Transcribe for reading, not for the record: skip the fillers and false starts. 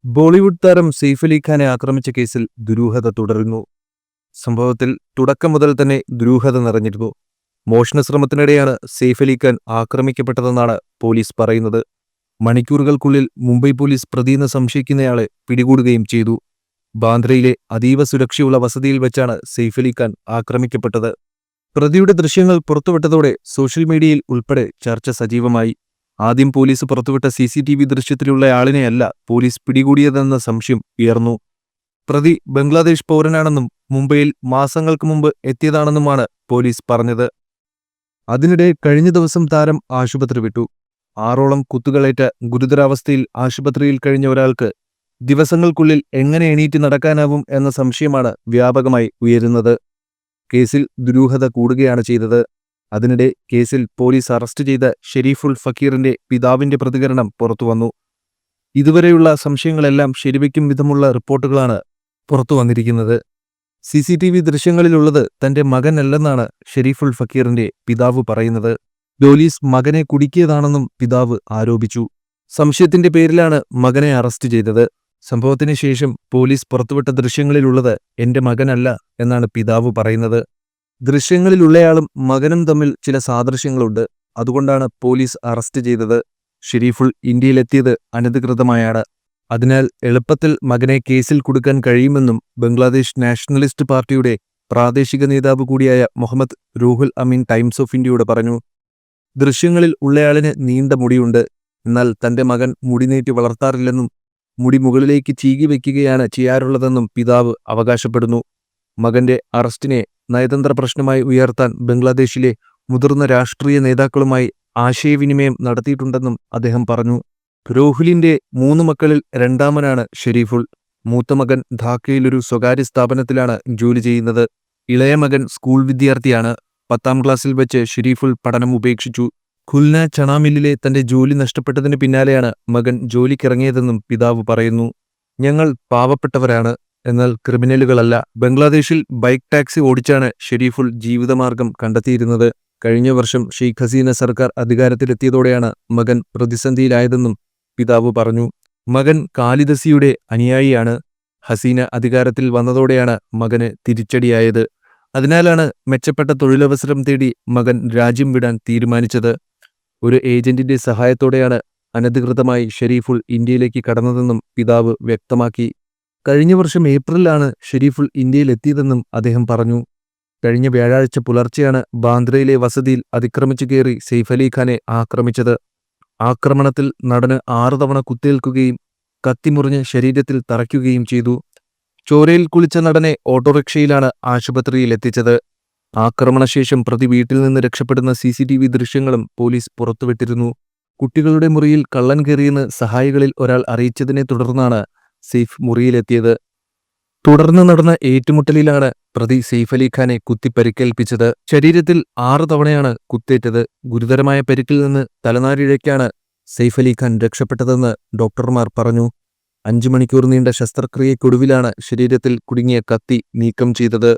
ബോളിവുഡ് താരം സെയ്ഫ് അലി ഖാനെ ആക്രമിച്ച കേസിൽ ദുരൂഹത തുടരുന്നു. സംഭവത്തിൽ തുടക്കം മുതൽ തന്നെ ദുരൂഹത നിറഞ്ഞിരുന്നു. മോഷണശ്രമത്തിനിടെയാണ് സെയ്ഫ് അലി ഖാൻ ആക്രമിക്കപ്പെട്ടതെന്നാണ് പോലീസ് പറയുന്നത്. മണിക്കൂറുകൾക്കുള്ളിൽ മുംബൈ പോലീസ് പ്രതിയെന്ന് സംശയിക്കുന്നയാളെ പിടികൂടുകയും ചെയ്തു. ബാന്ദ്രയിലെ അതീവ സുരക്ഷയുള്ള വസതിയിൽ വെച്ചാണ് സെയ്ഫ് അലി ഖാൻ ആക്രമിക്കപ്പെട്ടത്. പ്രതിയുടെ ദൃശ്യങ്ങൾ പുറത്തുവിട്ടതോടെ സോഷ്യൽ മീഡിയയിൽ ഉൾപ്പെടെ ചർച്ച സജീവമായി. ആദ്യം പോലീസ് പുറത്തുവിട്ട CCTV ദൃശ്യത്തിലുള്ളയാളിനെയല്ല പോലീസ് പിടികൂടിയതെന്ന സംശയം ഉയർന്നു. പ്രതി ബംഗ്ലാദേശ് പൗരനാണെന്നും മുംബൈയിൽ മാസങ്ങൾക്ക് മുമ്പ് എത്തിയതാണെന്നുമാണ് പോലീസ് പറഞ്ഞത്. അതിനിടെ കഴിഞ്ഞ ദിവസം താരം ആശുപത്രി വിട്ടു. 6ഓളം കുത്തുകളേറ്റ ഗുരുതരാവസ്ഥയിൽ ആശുപത്രിയിൽ കഴിഞ്ഞ ഒരാൾക്ക് ദിവസങ്ങൾക്കുള്ളിൽ എങ്ങനെ എണീറ്റ് നടക്കാനാവും എന്ന സംശയമാണ് വ്യാപകമായി ഉയരുന്നത്. കേസിൽ ദുരൂഹത കൂടുകയാണ് ചെയ്തത്. അതിനിടെ കേസിൽ പോലീസ് അറസ്റ്റ് ചെയ്ത ഷെരീഫുൾ ഫക്കീറിന്റെ പിതാവിന്റെ പ്രതികരണം പുറത്തുവന്നു. ഇതുവരെയുള്ള സംശയങ്ങളെല്ലാം ശരിവയ്ക്കും വിധമുള്ള റിപ്പോർട്ടുകളാണ് പുറത്തുവന്നിരിക്കുന്നത്. CCTV ദൃശ്യങ്ങളിലുള്ളത് തന്റെ മകനല്ലെന്നാണ് ഷെരീഫുൾ ഫക്കീറിന്റെ പിതാവ് പറയുന്നത്. പോലീസ് മകനെ കുടുക്കിയതാണെന്നും പിതാവ് ആരോപിച്ചു. സംശയത്തിന്റെ പേരിലാണ് മകനെ അറസ്റ്റ് ചെയ്തത്. സംഭവത്തിന് ശേഷം പോലീസ് പുറത്തുവിട്ട ദൃശ്യങ്ങളിലുള്ളത് എന്റെ മകനല്ല എന്നാണ് പിതാവ് പറയുന്നത്. ദൃശ്യങ്ങളിലുള്ളയാളും മകനും തമ്മിൽ ചില സാദൃശ്യങ്ങളുണ്ട്. അതുകൊണ്ടാണ് പോലീസ് അറസ്റ്റ് ചെയ്തത്. ഷെരീഫുൾ ഇന്ത്യയിലെത്തിയത് അനധികൃതമായാണ്. അതിനാൽ എളുപ്പത്തിൽ മകനെ കേസിൽ കുടുക്കാൻ കഴിയുമെന്നും ബംഗ്ലാദേശ് നാഷണലിസ്റ്റ് പാർട്ടിയുടെ പ്രാദേശിക നേതാവ് കൂടിയായ മുഹമ്മദ് റൂഹുൽ അമീൻ ടൈംസ് ഓഫ് ഇന്ത്യയോട് പറഞ്ഞു. ദൃശ്യങ്ങളിൽ ഉള്ളയാളിന് നീണ്ട മുടിയുണ്ട്. എന്നാൽ തന്റെ മകൻ മുടി നീട്ടി വളർത്താറില്ലെന്നും മുടി മുകളിലേക്ക് ചീകി വയ്ക്കുകയാണ് ചെയ്യാറുള്ളതെന്നും പിതാവ് അവകാശപ്പെടുന്നു. മകന്റെ അറസ്റ്റിനെ നയതന്ത്ര പ്രശ്നമായി ഉയർത്താൻ ബംഗ്ലാദേശിലെ മുതിർന്ന രാഷ്ട്രീയ നേതാക്കളുമായി ആശയവിനിമയം നടത്തിയിട്ടുണ്ടെന്നും അദ്ദേഹം പറഞ്ഞു. റൂഹുലിന്റെ 3 മക്കളിൽ രണ്ടാമനാണ് ഷെരീഫുൾ. മൂത്ത മകൻ ധാക്കയിലൊരു സ്വകാര്യ സ്ഥാപനത്തിലാണ് ജോലി ചെയ്യുന്നത്. ഇളയ മകൻ സ്കൂൾ വിദ്യാർത്ഥിയാണ്. 10ാം ക്ലാസ്സിൽ വെച്ച് ഷെരീഫുൾ പഠനം ഉപേക്ഷിച്ചു. ഖുൽന ചണ മില്ലിലെ തന്റെ ജോലി നഷ്ടപ്പെട്ടതിന് പിന്നാലെയാണ് മകൻ ജോലിക്കിറങ്ങിയതെന്നും പിതാവ് പറയുന്നു. ഞങ്ങൾ പാവപ്പെട്ടവരാണ്, എന്നാൽ ക്രിമിനലുകളല്ല. ബംഗ്ലാദേശിൽ ബൈക്ക് ടാക്സി ഓടിച്ചാണ് ഷെരീഫുൾ ജീവിതമാർഗം കണ്ടെത്തിയിരുന്നത്. കഴിഞ്ഞ വർഷം ഷെയ്ഖ് ഹസീന സർക്കാർ അധികാരത്തിലെത്തിയതോടെയാണ് മകൻ പ്രതിസന്ധിയിലായതെന്നും പിതാവ് പറഞ്ഞു. മകൻ ഖാലിദസിയുടെ അനുയായിയാണ്. ഹസീന അധികാരത്തിൽ വന്നതോടെയാണ് മകന് തിരിച്ചടിയായത്. അതിനാലാണ് മെച്ചപ്പെട്ട തൊഴിലവസരം തേടി മകൻ രാജ്യം വിടാൻ തീരുമാനിച്ചത്. ഒരു ഏജന്റിന്റെ സഹായത്തോടെയാണ് അനധികൃതമായി ഷെരീഫുൾ ഇന്ത്യയിലേക്ക് കടന്നതെന്നും പിതാവ് വ്യക്തമാക്കി. കഴിഞ്ഞ വർഷം ഏപ്രിലാണ് ഷെരീഫുൾ ഇന്ത്യയിലെത്തിയതെന്നും അദ്ദേഹം പറഞ്ഞു. കഴിഞ്ഞ വ്യാഴാഴ്ച പുലർച്ചെയാണ് ബാന്ദ്രയിലെ വസതിയിൽ അതിക്രമിച്ചു കയറി സെയ്ഫ് അലി ഖാനെ ആക്രമിച്ചത്. ആക്രമണത്തിൽ നടന് 6 തവണ കുത്തേൽക്കുകയും കത്തിമുറിഞ്ഞ് ശരീരത്തിൽ തറയ്ക്കുകയും ചെയ്തു. ചോരയിൽ കുളിച്ച നടനെ ഓട്ടോറിക്ഷയിലാണ് ആശുപത്രിയിലെത്തിച്ചത്. ആക്രമണശേഷം പ്രതി വീട്ടിൽ നിന്ന് രക്ഷപ്പെടുന്ന CCTV ദൃശ്യങ്ങളും പോലീസ് പുറത്തുവിട്ടിരുന്നു. കുട്ടികളുടെ മുറിയിൽ കള്ളൻ കയറിയെന്ന് സഹായികളിൽ ഒരാൾ അറിയിച്ചതിനെ തുടർന്നാണ് സെയ്ഫ് മുറിയിലെത്തിയത്. തുടർന്ന് നടന്ന ഏറ്റുമുട്ടലിലാണ് പ്രതി സെയ്ഫ് അലി ഖാനെ കുത്തിപ്പരിക്കേൽപ്പിച്ചത്. ശരീരത്തിൽ 6 തവണയാണ് കുത്തേറ്റത്. ഗുരുതരമായ പരിക്കിൽ നിന്ന് തലനാരിഴയ്ക്കാണ് സെയ്ഫ് അലി ഖാൻ രക്ഷപ്പെട്ടതെന്ന് ഡോക്ടർമാർ പറഞ്ഞു. 5 മണിക്കൂർ നീണ്ട ശസ്ത്രക്രിയയ്ക്കൊടുവിലാണ് ശരീരത്തിൽ കുടുങ്ങിയ കത്തി നീക്കം ചെയ്തത്.